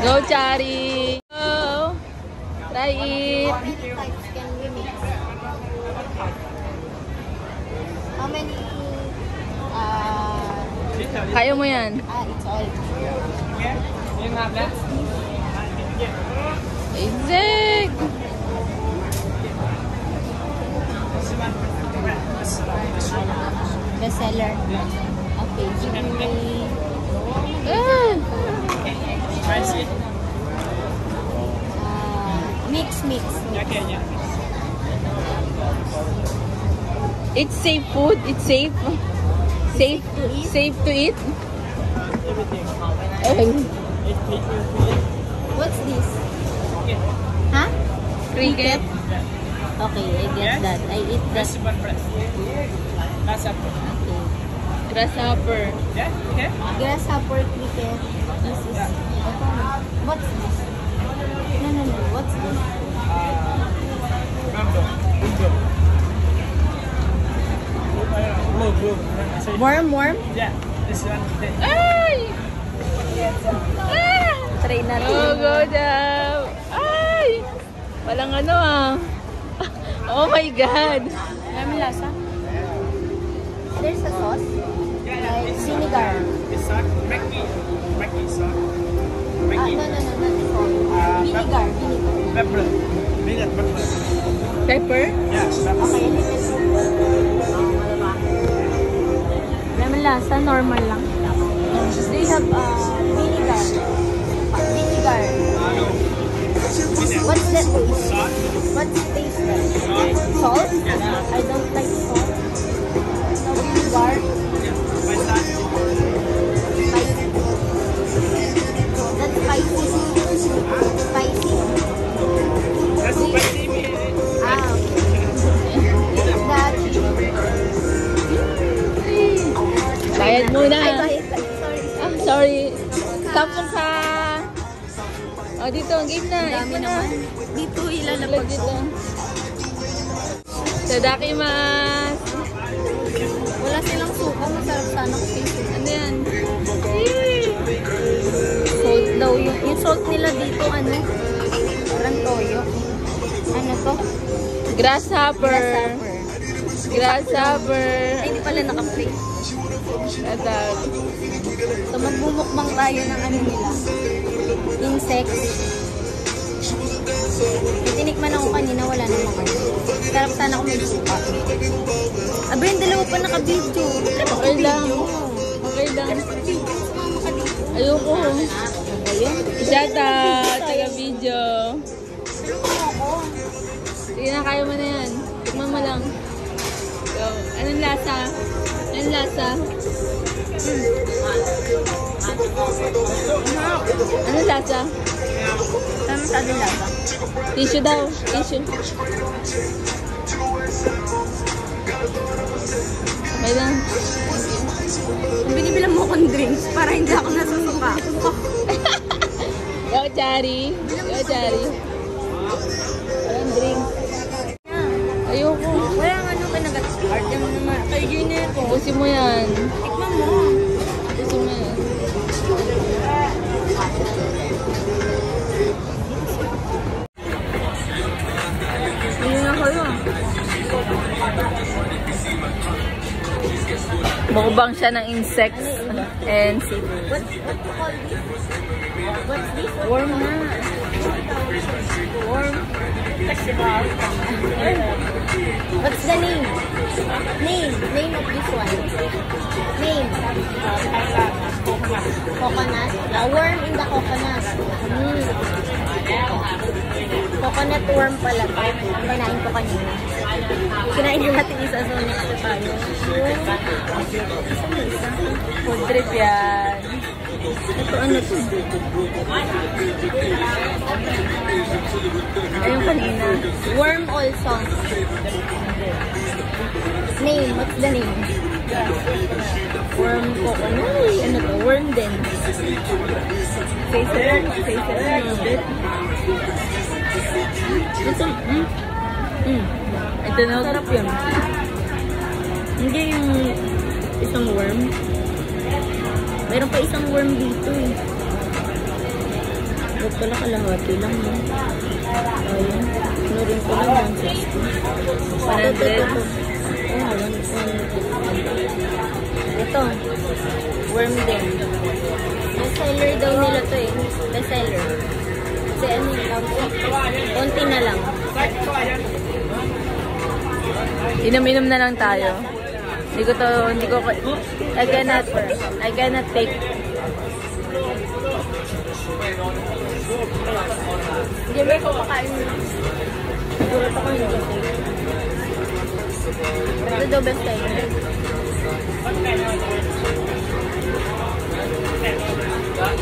Go, Chari! Go! Try it! How many types can we mix? How many? Kaya mo yan. It's all. Isaac! Bestseller. Okay, give me. Mix. It's safe food. It's safe. Safe to eat. Safe to eat. What's this? Huh? Cricket. Okay, I get that. I eat that. Okay. Grasshopper. Grasshopper cricket. This is. What's this? No. What's this? Worm? Yeah, this one. Ay! Try natin. Go, Jam! Ay! Walang ano ah. Oh my God! May lasa? There's a sauce? Like vinegar. It's not Maggi sauce. No, not sauce. Vinegar. Pepper. Pepper? Yeah, pepper. Okay, may lasa, normal lang. They have vinegar. What's that taste? Salt. What's the taste there? Salt? I don't like salt. No vinegar. What's that? Spicy. That's spicy. Spicy. That's spicy. Bayad muna. Ay, bayad. Sorry. Sorry. Tapos ka. Oh, dito. Game na. Dami Ito na. naman. Dito ilalapag Dito. ko. Tadakimasu. Wala silang suka. Masarap sana ko. Ano yan? Salt daw yun. Yung salt nila dito, ano? Parang toyo. Ano to? Grasshopper. Ay, hindi pala naka-play. Adag. So, magbumukbang tayo ng ano nila. Insects. Tinikman ako kanina, wala namang ano. Sarap sana kung may suka. Aba, yung dalawa pa naka-video. Okay lang. Okay lang. Ayoko. Shout out. Taga-video. Sige na, kaya mo na yan. Tikman mo lang. So, anong lasa? Anong lasa? Anong lasa? Saan masyadong lasa? Tissue daw. Tissue. Okay lang. Binibilang mo akong drinks para hindi ako nasusuka. Go, Chari. Go, Chari. Parang drink. Ayoko. Wala nga nung kinagat-start. Yan naman. Kayo yun na ito. Pusin mo yan. Tikman mo. Pusin mo yan. Ayun na kayo. Mukbang siya ng insects and seafood. What you call this? What's this? Worm na. Worm. What's the name? Name of this one. Name. Coconut. Worm in the coconut. Coconut worm pala to. Kinain ko kanina. Kinain ko natin isa, so next na tayo. Food trip yan. Ito ano to? Ayun kanina. Worm also. Name. What's the name? Worm coconut. Ano to? Worm din. Face it. Ito. Ito na. Sarap yun. Hindi yung isang worm. Meron pa isang worm dito eh. Ba't pala kalahati lang yun? Ayun. Ano rin pala lang. 100. Ito. Worm din. Bestseller daw nila to eh. Bestseller. Kasi ano yung konti na lang. Inom-inom na lang tayo. Hindi ko, I cannot take. Hindi ba ko pakain mo? Siguro ito ko hindi ko. Ito daw bestseller.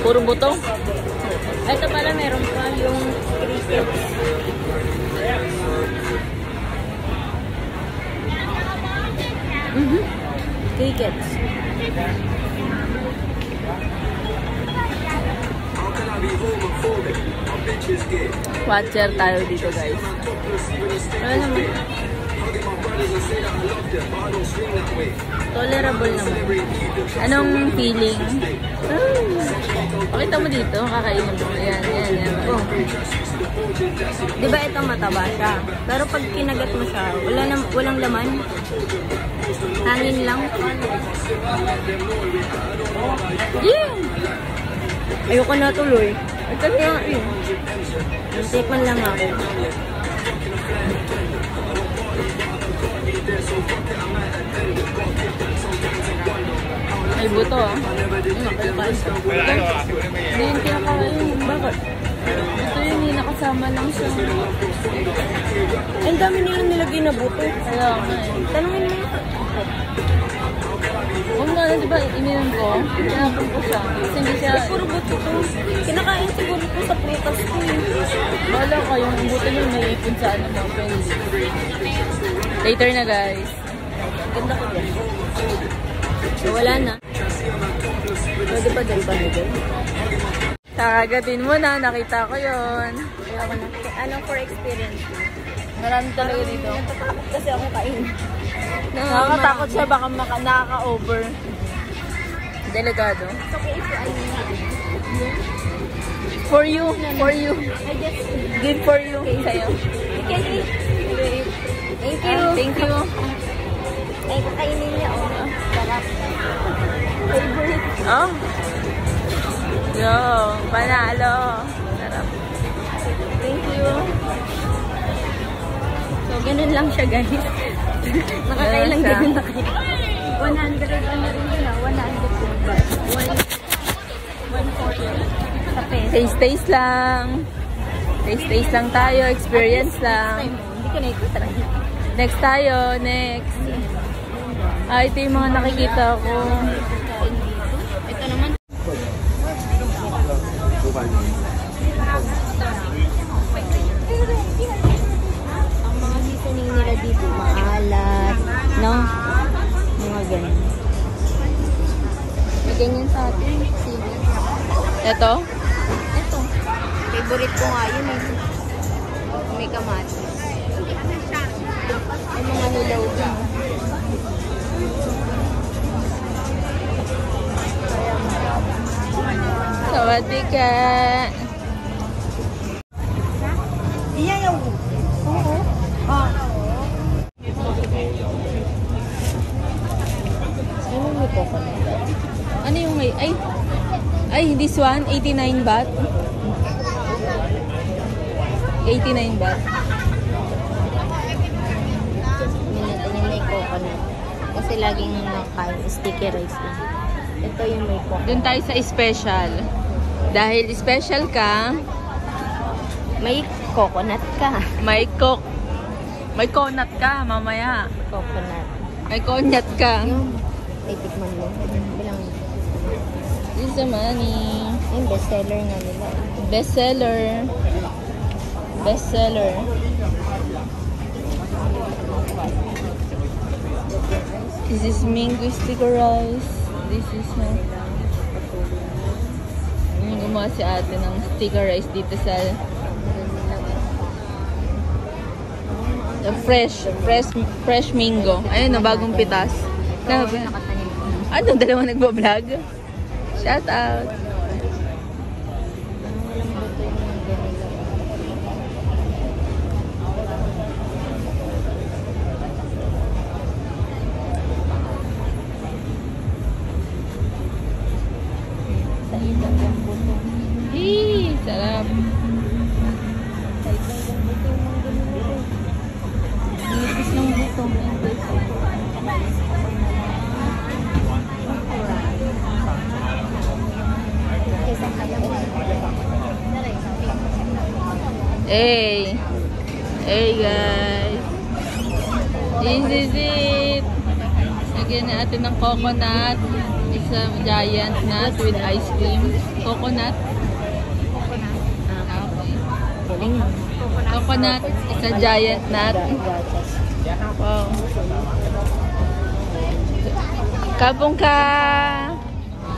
Puro buto. Ito pala meron pa yung crickets. Crickets. Watcher tayo dito, guys. Ano naman? Tolerable naman. Anong feeling? Pakita mo dito, kakainin mo. Ayan. Oh. Di ba ito mataba siya? Pero pag kinagat mo siya, walang laman. Hangin lang. Yeah! Ayoko na tuloy. Ito nga yun. Tikman lang ako. May buto, ah. Hindi yung kinakain. Bakit? Ito yun, hindi nakasama lang siya. Ang dami nilang nilagay na buto. Kaya nga eh. Tanungin mo. Kung nga, diba, ininom ko, tinapon ko siya. Kasi hindi siya, Puro buto to. Kinakain siguro ko sa prutas ko eh. wala ka, yung buto niya may ipon sa ano mo, pwede. Later na, guys. Ganda ko yan. So, wala na. Pwede pa dyan ba nito? Kakagatin mo na, nakita ko yon. Ayoko na. Anong for experience? Marami talaga dito. Natatakot kasi ako kain. Nakakatakot siya, baka nakaka-over. Delikado. It's okay if I For you. I guess Good for you. Sa'yo. you can eat. Thank you. Thank you. Ay, kakainin niya. Oh, sarap. Favorite. Oh. Yo, panalo. Sarap. Thank you. So, ganun lang siya, guys. Nakakailang siya. ganun na kayo. 100 ano rin yun ah. 100 ba? 140 sa peso. Taste lang. Taste lang tayo. Experience lang. Hindi ko na ito-try. Next tayo. Next. Ito yung mga nakikita ko. Ito naman. Ang mga seasoning nila dito, maalat, no? Mga ganyan. May ganyan sa atin. Sige. Ito. Ito. Favorite ko nga yun eh. May kamatis. May mga nilaw din. Sawadee ka. Iyayaw. Oo. Ah. Ano may coconut? Ano yung may... Ay, this one, 89 baht. 89 baht. Minata niya may coconut. Kasi laging nakain sticky rice lang. Ito yung may coconut. Doon tayo sa special. Dahil special ka, May coconut ka. may coconut ka mamaya. Coconut. May coconut ka. Yung, ay tikman mo. Bilang, This is the money. yung bestseller nga nila. Bestseller. Bestseller. This is mango sticker rice. This is yung gumawa si ate ng sticker rice dito sa the fresh mango. Ayun na, bagong pitas. Ano, dalawa nagbablog? Shout out. Sarap. Nipis ng buto. Hey! Hey guys! This is it! Lagyan natin ng coconut. It's a giant nut with ice cream. Coconut. Galing. Coconut. It's a giant nut. Wow. Kapong ka!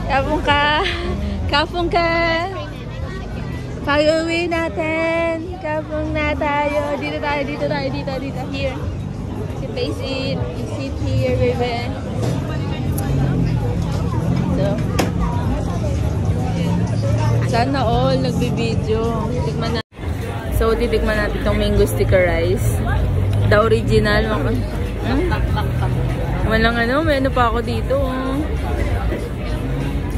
Kapong ka! Kapong ka! Pag-uwi natin! Kapong na tayo! Dito tayo, dito tayo, dito, dito. Here. You face it. You sit here, baby. So, sana all nagbibideo. Tikman na. So, titikman natin itong mango sticker rice. The original. Walang ano, may ano pa ako dito.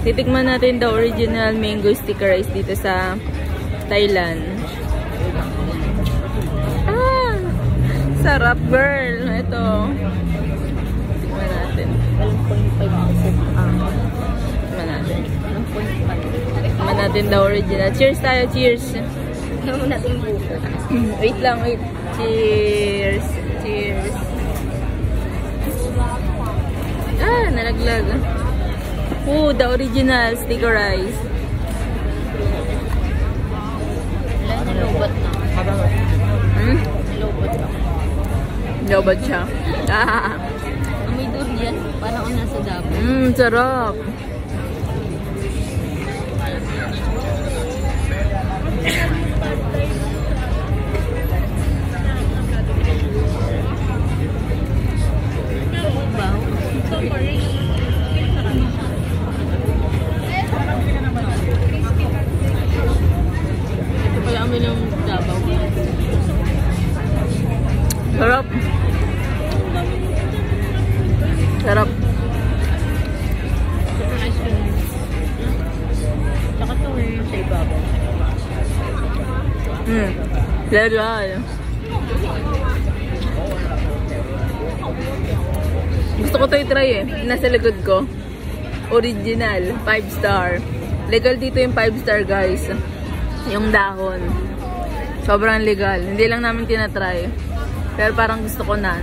Titikman natin the original mango sticker rice dito sa Thailand. Ah! Sarap, girl. Ito. Tikman natin. 1.5%. Tikman natin. Tikman natin the original. Cheers tayo, cheers. Tignan natin yung buko. Wait lang, wait. Cheers. Cheers. Ah, nalaglag. Oh, the original sticker rice. Lobat na. Hmm? Lobat na. Lobat siya. Ah. Amoy durian. Parang ako nasa Davao. Sarap. Ito pala amoy ng Davao. Sarap. Sarap. Ito ang ice cream. Tsaka ito yung sa ibabaw. Legal. Gusto ko ito i-try eh. Nasa likod ko. Original. 5 star. Legal dito yung 5 star, guys. Yung dahon. Sobrang legal. Hindi lang namin tinatry. Pero parang gusto ko na.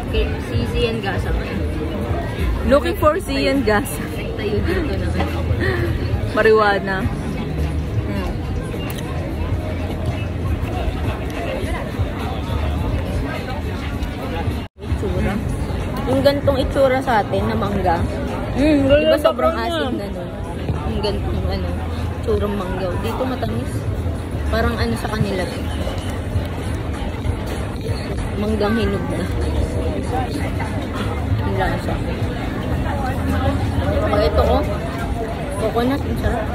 Okay, si Zian Gasa. Looking for Zian Gas. Tayo dito naman. Marijuana. Itsura. Yung gantong itsura sa atin na mangga. Diba sobrang asin na nun? Yung gantong ano, itsurang mangga. Dito matamis. Parang ano sa kanila. Manggang hinog na. Yung lasa. O ito oh. Coconut. Ang sarap.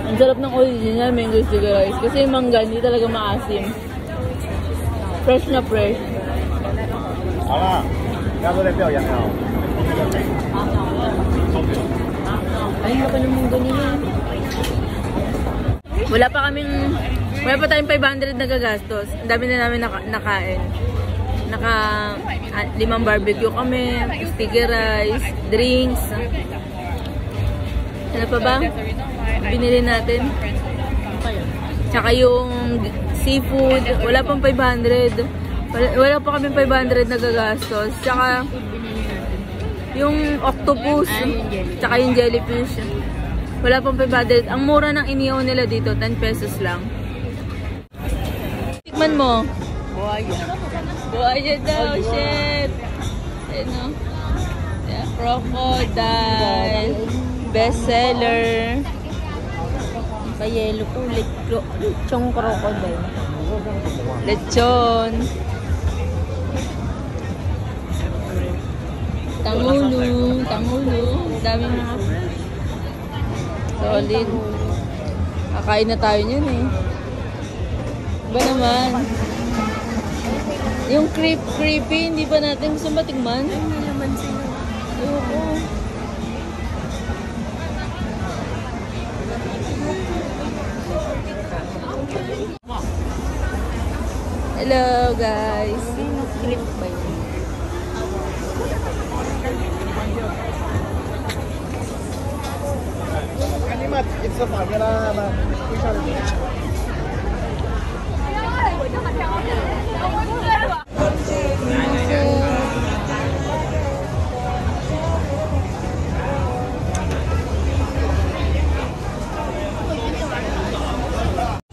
Ang sarap ng original mango sticker rice. Kasi yung mangga, hindi talaga maasim. Fresh na fresh. 好了，要不再表扬了。 Ay, baka namang ganyan. Wala pa tayong 500 na gagastos. Ang dami na namin nakain. 5 barbecue kami, sticker rice, drinks. Ano pa ba? Binili natin. Tsaka yung seafood. Wala pang 500. Wala pa kami 500 na gagastos. Tsaka yung octopus. Tsaka yung jellyfish. Wala pang 500. Ang mura ng inihaw nila dito, 10 pesos lang. Tikman mo. Buhaya. Buhaya daw, shit. Ano? Yeah, crocodile. Bestseller. Kayelo ko, lechong crocodile. Lechon. Tangulu. Tangulo. Daming mga friends. Solid. Kakain na tayo niyan eh. Ba naman? Yung creepy, hindi pa natin gusto matikman. Ay, may laman sila. Ayoko. Hello guys. Ay, nag-clip ba yun? Animat, it's so far. Kaya na,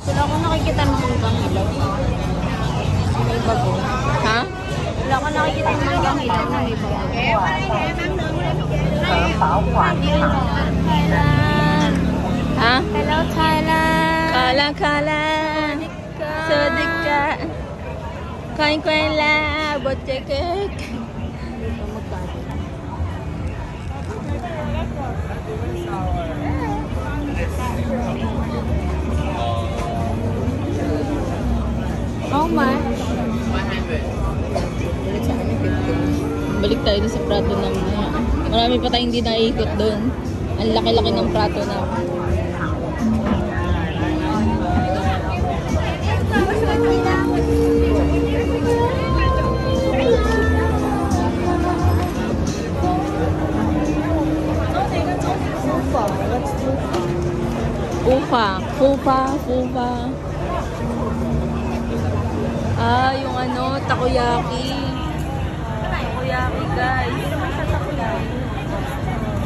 Wala ko nakikita ng hanggang ilaw. May bago. Ha? Wala ko nakikita ng hanggang ilaw na may bago. Ha? Hello, Thailand! Kala. Sadik ka. Kain la. Botche cake. How much? Balik tayo sa prato ng marami pa tayong hindi naikot doon. Ang laki-laki ng prato na. Fupa. Ah, yung ano, takoyaki. Takoyaki, guys. Hindi naman siya takoyaki.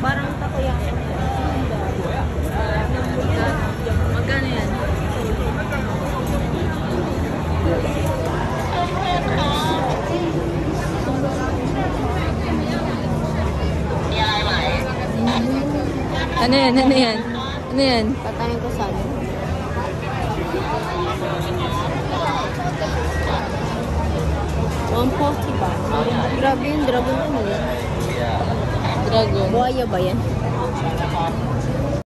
Parang takoyaki. Magkano yan? Ano yan? Tatanong ko sana. $140 ba? Grabe yung dragon ano yan? Dragon. Buhaya ba yan?